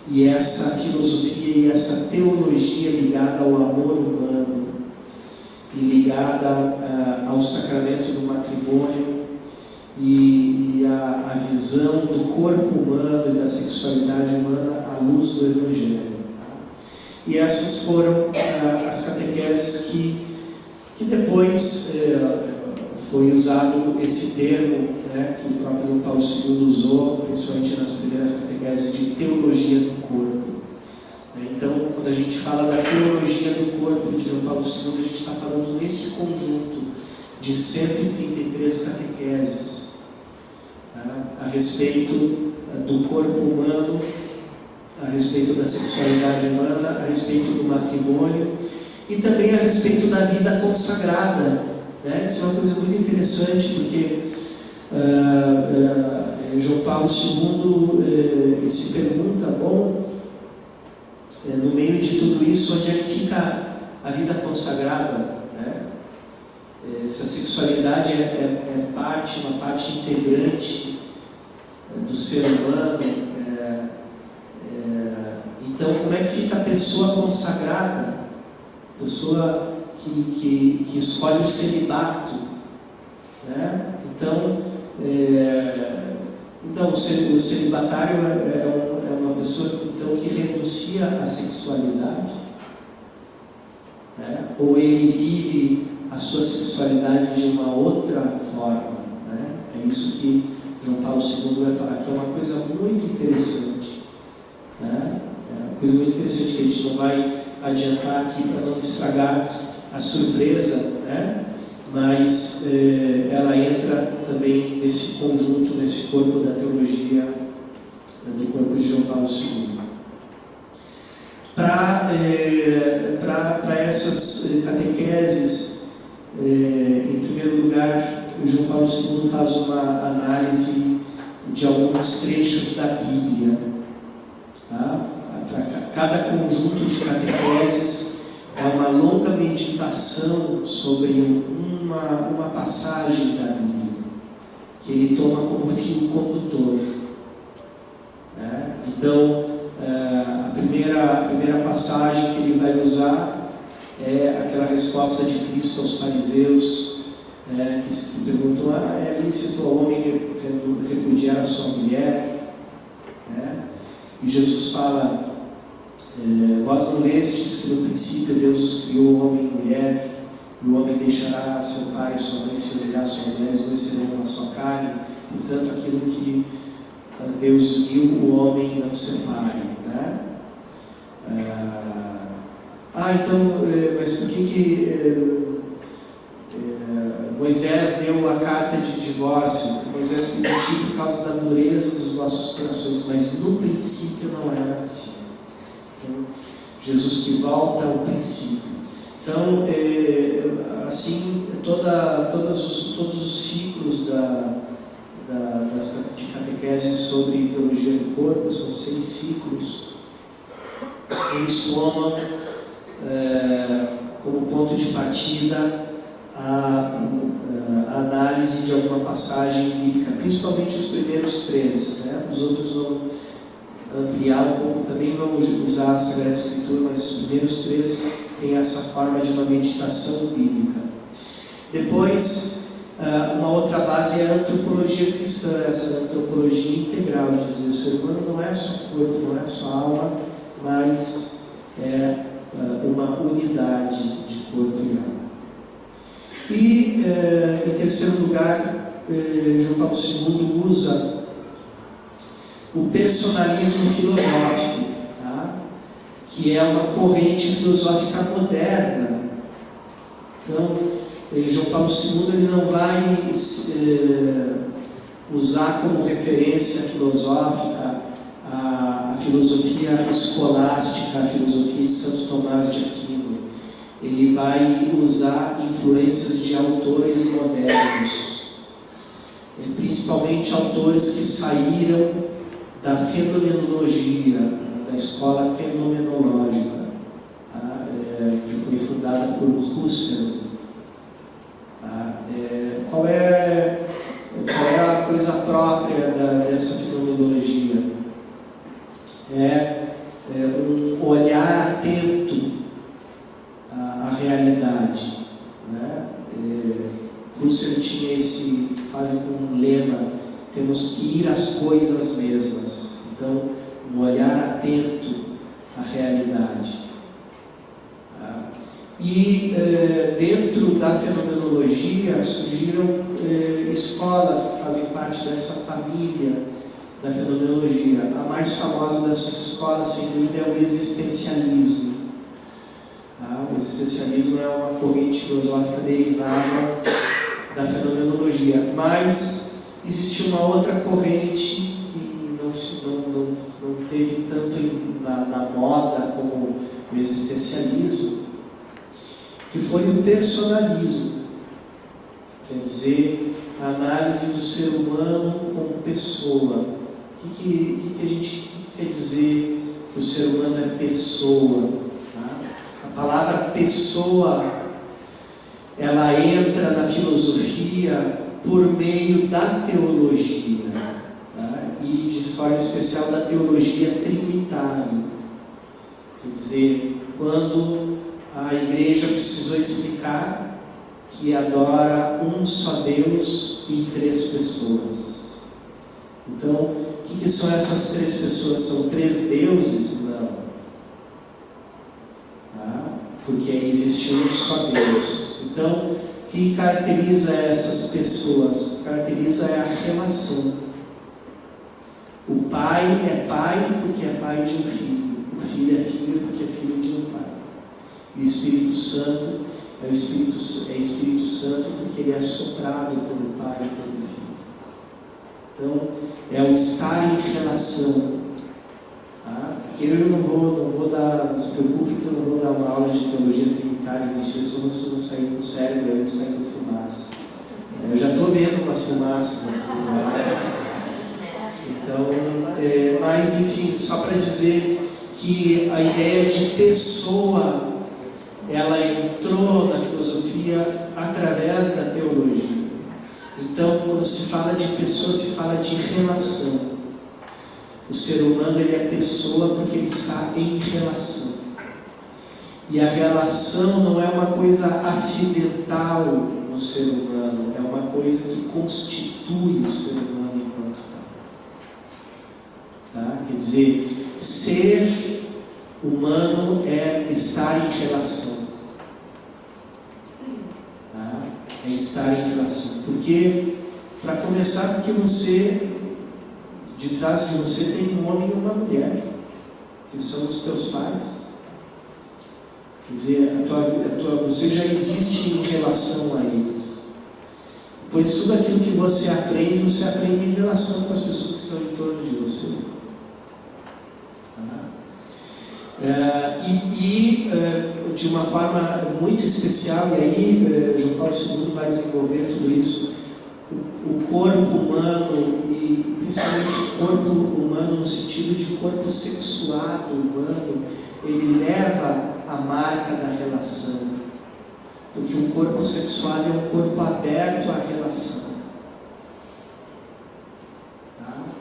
e essa filosofia e essa teologia ligada ao amor humano e ligada ao sacramento do matrimônio e a visão do corpo humano e da sexualidade humana à luz do Evangelho. E essas foram as catequeses que depois foi usado esse termo, né, que o próprio João Paulo II usou, principalmente nas primeiras catequeses, de teologia do corpo. Então, quando a gente fala da teologia do corpo de João Paulo II, a gente está falando nesse conjunto de 133 catequeses, a respeito do corpo humano, a respeito da sexualidade humana, a respeito do matrimônio e também a respeito da vida consagrada, né? Isso é uma coisa muito interessante, porque João Paulo II se pergunta, no meio de tudo isso, onde é que fica a vida consagrada, né? Se a sexualidade é uma parte integrante do ser humano, então como é que fica a pessoa consagrada, a pessoa que escolhe o celibato, né? Então o celibatário é uma pessoa então, que renuncia à sexualidade, né? Ou ele vive a sua sexualidade de uma outra forma, né? É isso que João Paulo II vai falar, que é uma coisa muito interessante, né? É uma coisa muito interessante que a gente não vai adiantar aqui para não estragar a surpresa, né? Mas ela entra também nesse conjunto, nesse corpo da teologia do corpo de João Paulo II. Para essas catequeses, em primeiro lugar, João Paulo II faz uma análise de alguns trechos da Bíblia. Tá? Para cada conjunto de catequeses é uma longa meditação sobre uma passagem da Bíblia, que ele toma como fio condutor. Então, a primeira passagem que ele vai usar é aquela resposta de Cristo aos fariseus, que perguntam: é lícito ao homem repudiar a sua mulher? E Jesus fala: vós não lestes que no princípio Deus os criou homem e mulher, e o homem deixará seu pai e sua mãe, se unirá a sua mulher, os dois serão uma só carne. Portanto, aquilo que Deus uniu, o homem não separe, né? Então, mas por que Moisés deu a carta de divórcio? Moisés permitiu por causa da dureza dos nossos corações, mas no princípio não era assim. Então, Jesus que volta ao princípio. Então, assim, todos os ciclos de catequese sobre teologia do corpo, são 6 ciclos, eles tomam como ponto de partida a análise de alguma passagem bíblica, principalmente os primeiros 3, né? Os outros vão ampliar um pouco, também vamos usar a Sagrada Escritura, mas os primeiros 3 têm essa forma de uma meditação bíblica. Depois, uma outra base é a antropologia cristã, essa antropologia integral, de dizer, o ser humano não é só corpo, não é só alma, mas é uma unidade de corpo e alma. E, em terceiro lugar, João Paulo II usa o personalismo filosófico, tá? Que é uma corrente filosófica moderna. Então, João Paulo II ele não vai usar como referência filosófica a filosofia escolástica, a filosofia de Santo Tomás de Aquino. Ele vai usar influências de autores modernos, principalmente autores que saíram da fenomenologia, da escola fenomenológica, que foi fundada por Husserl. Qual é a coisa própria dessa fenomenologia? É um olhar atento à realidade, né? Husserl tinha faz com um lema: temos que ir às coisas mesmas. Então, um olhar atento à realidade. E dentro da fenomenologia surgiram escolas que fazem parte dessa família da fenomenologia. A mais famosa dessas escolas, sem dúvida, é o existencialismo. O existencialismo é uma corrente filosófica derivada da fenomenologia, mas existe uma outra corrente que não teve tanto na moda como o existencialismo, que foi o personalismo, quer dizer, a análise do ser humano como pessoa. O que a gente quer dizer que o ser humano é pessoa? A palavra pessoa, ela entra na filosofia por meio da teologia, e de forma especial da teologia trinitária. Quer dizer, quando a igreja precisou explicar que adora um só Deus em 3 pessoas. Então, o que são essas 3 pessoas? São 3 deuses? Não. Porque existe um só Deus. Então, o que caracteriza essas pessoas? O que caracteriza é a relação. O pai é pai porque é pai de um filho. O filho é filho porque é filho de um pai. E o Espírito Santo é Espírito Santo porque ele é soprado pelo Pai e pelo Filho. Então, é o estar em relação. Aqui eu não vou dar, não se preocupe que eu não vou dar uma aula de teologia trinitária disso, senão você não sair com o cérebro, aí sai com fumaça. Eu já estou vendo umas fumaças aqui, né? Então, mas enfim, só para dizer que a ideia de pessoa, ela entrou na filosofia através da teologia. Então, quando se fala de pessoa, se fala de relação. O ser humano, ele é pessoa porque ele está em relação. E a relação não é uma coisa acidental no ser humano, é uma coisa que constitui o ser humano enquanto tal. Quer dizer, ser humano é estar em relação. É estar em relação. Porque, para começar, porque de trás de você tem um homem e uma mulher, que são os teus pais. Quer dizer, você já existe em relação a eles. Pois tudo aquilo que você aprende em relação com as pessoas que estão em torno de você. De uma forma muito especial, e aí João Paulo II vai desenvolver tudo isso, o corpo humano, e principalmente o corpo humano no sentido de corpo sexuado humano, ele leva a marca da relação, porque o corpo sexuado é um corpo aberto à relação.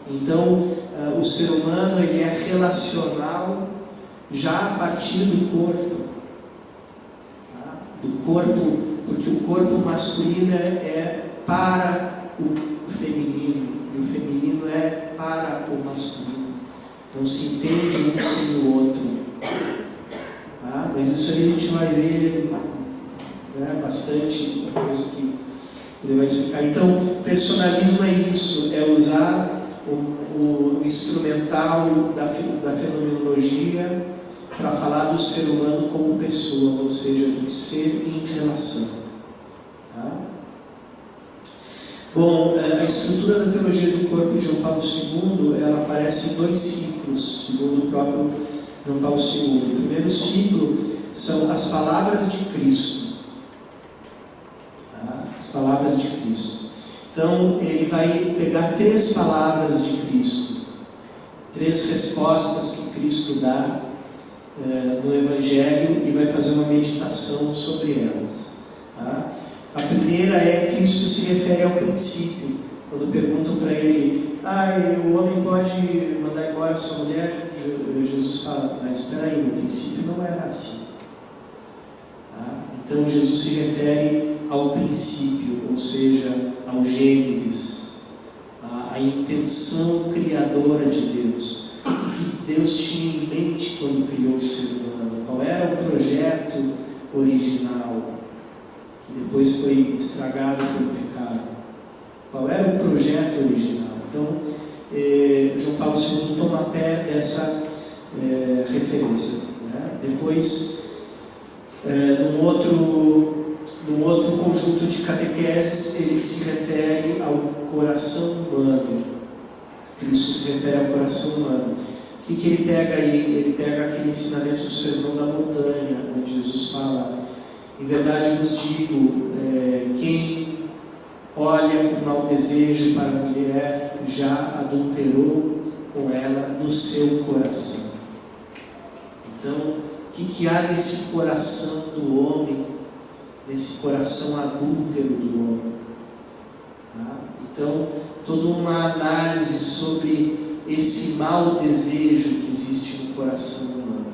Então, o ser humano, ele é relacional já a partir do corpo. Porque o corpo masculino é para o feminino, e o feminino é para o masculino. Não se entende um sem o outro. Mas isso aí a gente vai ver, né, bastante coisa que ele vai explicar. Então, personalismo é isso, é usar o instrumental da fenomenologia para falar do ser humano como pessoa, ou seja, do ser em relação. Bom, a estrutura da teologia do corpo de João Paulo II, ela aparece em 2 ciclos, segundo o próprio João Paulo II. O primeiro ciclo são as palavras de Cristo. As palavras de Cristo. Então, ele vai pegar 3 palavras de Cristo, 3 respostas que Cristo dá no Evangelho, e vai fazer uma meditação sobre elas. A primeira é: Cristo se refere ao princípio. Quando perguntam para ele, o homem pode mandar embora sua mulher? Jesus fala, mas espera aí, no princípio não era assim. Tá? Então Jesus se refere ao princípio, ou seja, ao Gênesis, a intenção criadora de Deus, o que Deus tinha em mente quando criou o ser humano, qual era o projeto original, que depois foi estragado pelo pecado. Qual era o projeto original? Então, João Paulo II toma pé dessa referência. Né? Depois, num outro conjunto de catequeses, ele se refere ao coração humano. Cristo se refere ao coração humano. O que ele pega aí? Ele pega aquele ensinamento do Sermão da Montanha, onde Jesus fala: em verdade vos digo, quem olha com mau desejo para a mulher já adulterou com ela no seu coração. Então, o que há nesse coração do homem, nesse coração adúltero do homem? Tá? Então, toda uma análise sobre esse mau desejo que existe no coração humano.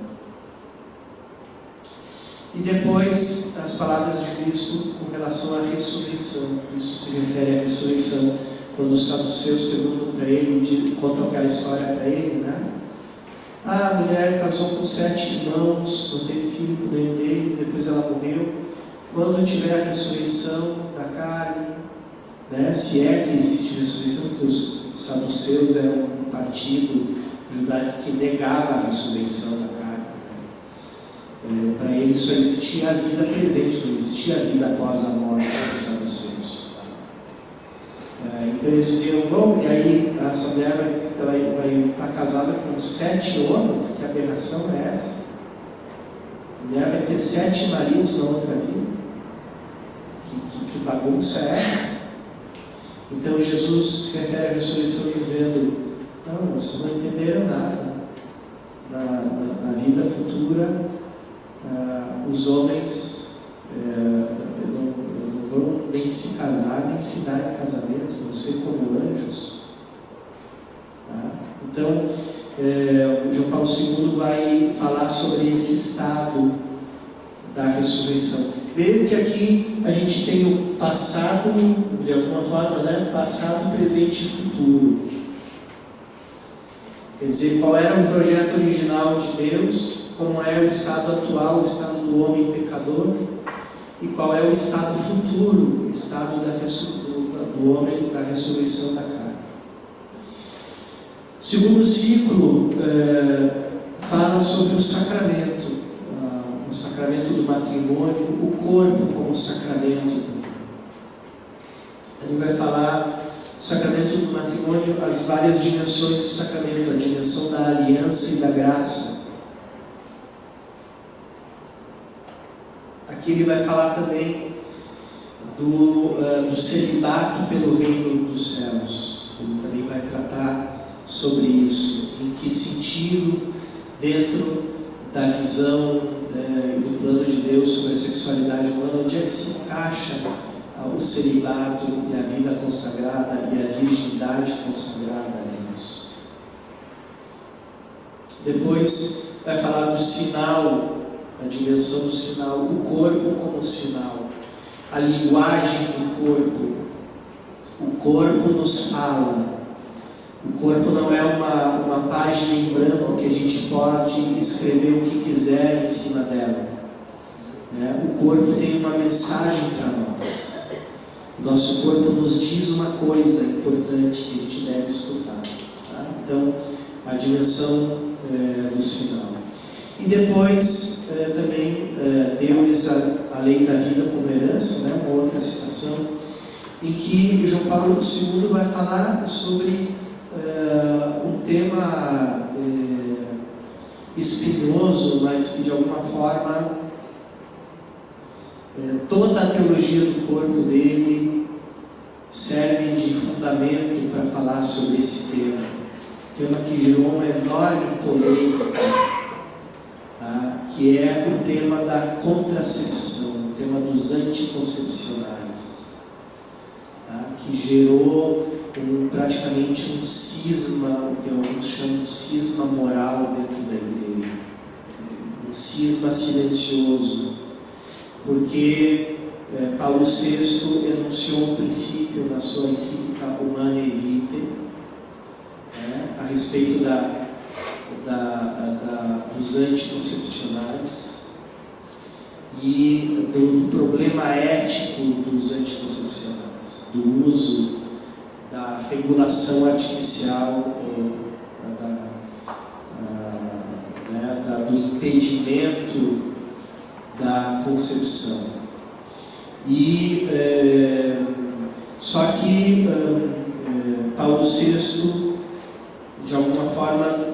E depois, as palavras de Cristo com relação à ressurreição. Cristo se refere à ressurreição. Quando os saduceus perguntam para ele, contam aquela história para ele, né? A mulher casou com 7 irmãos, não teve filho com nenhum deles, depois ela morreu. Quando tiver a ressurreição da carne, né? Se é que existe ressurreição, porque os saduceus eram um partido judaico que negava a ressurreição da carne. Para eles só existia a vida presente, não existia a vida após a morte dos saduceus. Então eles diziam, bom, e aí essa mulher vai estar casada com 7 homens? Que aberração é essa? A mulher vai ter 7 maridos na outra vida? Que bagunça é essa? Então Jesus se refere à ressurreição dizendo, não, vocês não entenderam nada. Na vida futura, os homens não vão nem se casar, nem se dar em casamento, vão ser como anjos. Tá? Então, João Paulo II vai falar sobre esse estado da ressurreição. Veja que aqui a gente tem o passado, de alguma forma, né? Passado, presente e futuro. Quer dizer, qual era o projeto original de Deus, como é o estado atual, o estado do homem pecador, e qual é o estado futuro, o estado do homem da ressurreição da carne. O segundo ciclo fala sobre o sacramento do matrimônio, o corpo como sacramento também. Ele vai falar do sacramento do matrimônio, as várias dimensões do sacramento, a dimensão da aliança e da graça. Aqui ele vai falar também do celibato pelo reino dos céus. Ele também vai tratar sobre isso. Em que sentido, dentro da visão e do plano de Deus sobre a sexualidade humana, onde é que se encaixa o celibato e a vida consagrada e a virgindade consagrada a Deus. Depois vai falar do sinal, a dimensão do sinal, o corpo como sinal, a linguagem do corpo. O corpo nos fala. O corpo não é uma página em branco que a gente pode escrever o que quiser em cima dela. O corpo tem uma mensagem para nós. O nosso corpo nos diz uma coisa importante que a gente deve escutar. Tá? Então, a dimensão do sinal. E depois, também, deu-lhes a lei da vida como herança, né? Uma outra citação, em que João Paulo II vai falar sobre um tema espinhoso, mas que de alguma forma toda a teologia do corpo dele serve de fundamento para falar sobre esse tema que gerou uma enorme polêmica, tá? Que é o tema da contracepção, o tema dos anticoncepcionais, tá? Que gerou praticamente um cisma, o que alguns chamam de cisma moral dentro da igreja, um cisma silencioso, porque Paulo VI enunciou um princípio na sua encíclica Humanae Vitae, a respeito dos anticoncepcionais e do problema ético dos anticoncepcionais, do uso, da regulação artificial, do impedimento da concepção. Só que Paulo VI, de alguma forma,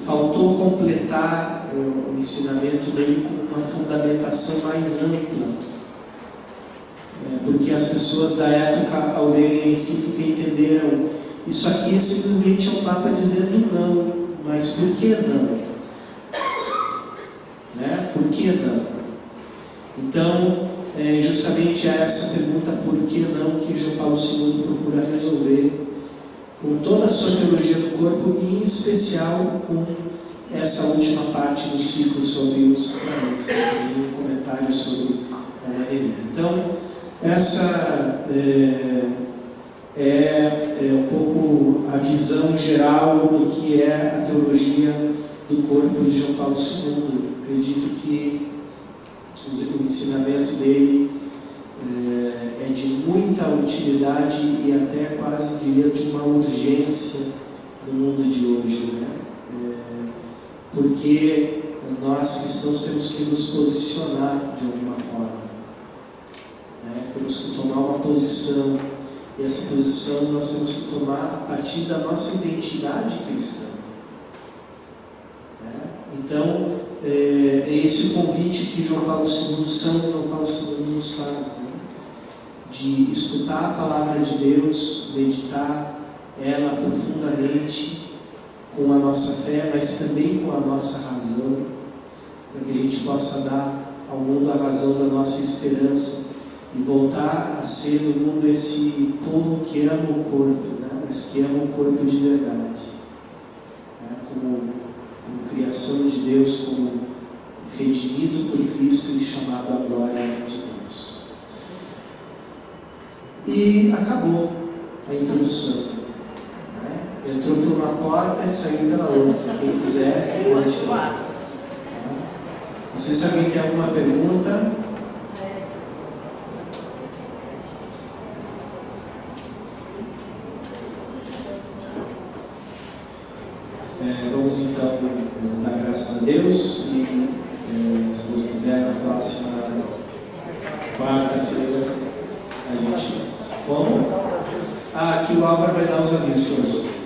faltou completar o ensinamento dele com uma fundamentação mais ampla, porque as pessoas da época, ao lerem a encíclica, entenderam: isso aqui simplesmente é o Papa dizendo não, mas por que não? Por que não? Então, justamente é essa pergunta, por que não, que João Paulo II procura resolver com toda a sua teologia do corpo, e em especial com essa última parte do ciclo sobre o sacramento, e um comentário sobre a Humanae. Então, essa é um pouco a visão geral do que é a teologia do corpo de João Paulo II. Acredito que o ensinamento dele é de muita utilidade e até quase diria de uma urgência no mundo de hoje, porque nós cristãos temos que nos posicionar de alguma forma, temos que tomar uma posição, e essa posição nós temos que tomar a partir da nossa identidade cristã. Então, é esse o convite que João Paulo II, São João Paulo II nos faz, de escutar a palavra de Deus, meditar ela profundamente com a nossa fé, mas também com a nossa razão, para que a gente possa dar ao mundo a razão da nossa esperança e voltar a ser no mundo esse povo que ama o corpo, mas que ama o corpo de verdade, como criação de Deus, como redimido por Cristo e chamado à glória de Deus. E acabou a introdução. Entrou por uma porta e saiu pela outra. Quem quiser, pode ir. Não sei se alguém tem alguma pergunta. Vamos então dar graças a Deus e, se Deus quiser, na próxima quarta-feira a gente... Como? Aqui o Álvaro vai dar os avisos para nós.